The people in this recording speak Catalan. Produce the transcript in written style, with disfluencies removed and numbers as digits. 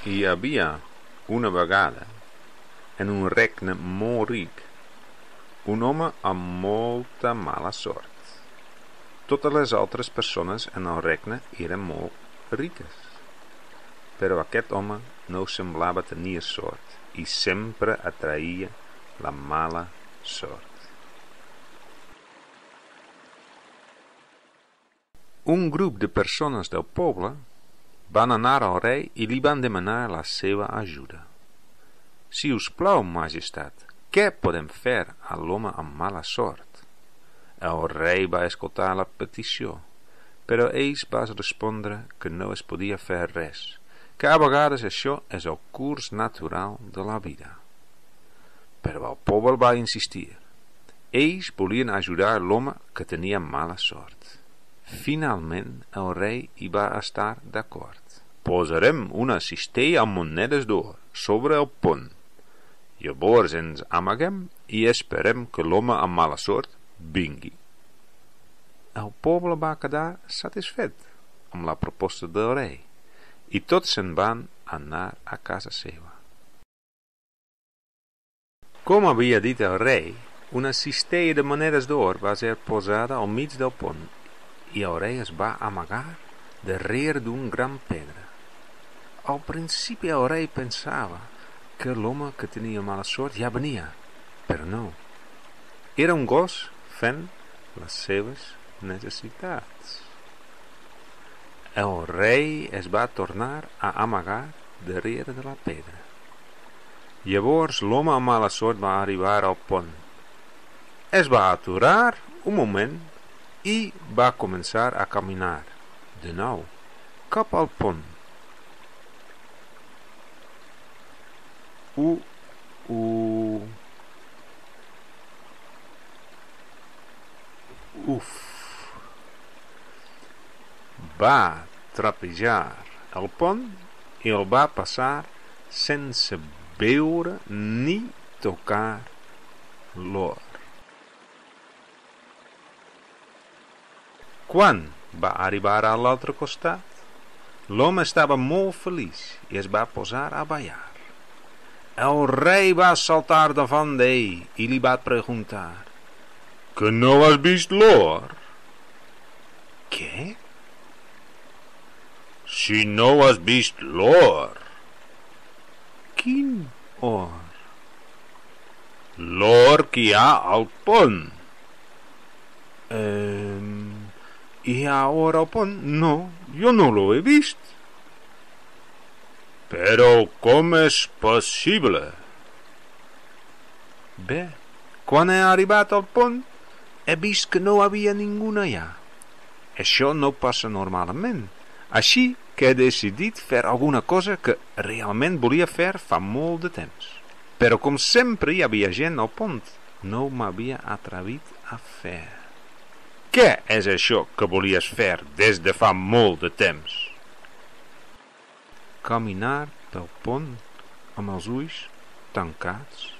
Hi havia una vegada, en un regne molt ric, un home amb molta mala sort. Totes les altres persones en el regne eren molt riques, però aquest home no semblava tenir sort i sempre atraïa la mala sort. Un grup de persones del poble van anar al rei i li van demanar la seva ajuda. Si us plau, majestat, què podem fer a l'home amb mala sort? El rei va escoltar la petició, però ells van respondre que no es podia fer res, que a vegades això és el curs natural de la vida. Però el poble va insistir. Ells volien ajudar l'home que tenia mala sort. Finalment, el rei hi va estar d'acord. Posarem una cistella amb monedes d'or sobre el pont. Llavors ens amaguem i esperem que l'home amb mala sort vingui. El poble va quedar satisfet amb la proposta del rei i tots se'n van anar a casa seva. Com havia dit el rei, una cistella de monedes d'or va ser posada al mig del pont i el rei es va amagar darrere d'un gran pedra. Al principi el rei pensava que l'home que tenia mala sort ja venia, però no. Era un gos fent les seves necessitats. El rei es va tornar a amagar darrere de la pedra. Llavors l'home amb mala sort va arribar al pont. Es va aturar un moment i va començar a caminar de nou cap al pont. Va trapejar el pont i el va passar sense veure ni tocar l'or. Quan va arribar a l'altre costat, l'home estava molt feliç i es va posar a ballar. El rei va saltar davant d'ell i li va preguntar: «Que no has vist l'or?» «Què?» «Si no has vist l'or». «Quin or?» «L'or que hi ha al pont». ¿Y ahora al pont? No, yo no lo he vist. Però com és possible? Bé, quan he arribat al pont, he vist que no havia ningú allà. Això no passa normalment, així que he decidit fer alguna cosa que realment volia fer fa molt de temps. Però com sempre hi havia gent al pont, no m'havia atrevit a fer. Què és això que volies fer des de fa molt de temps? Caminar pel pont amb els ulls tancats.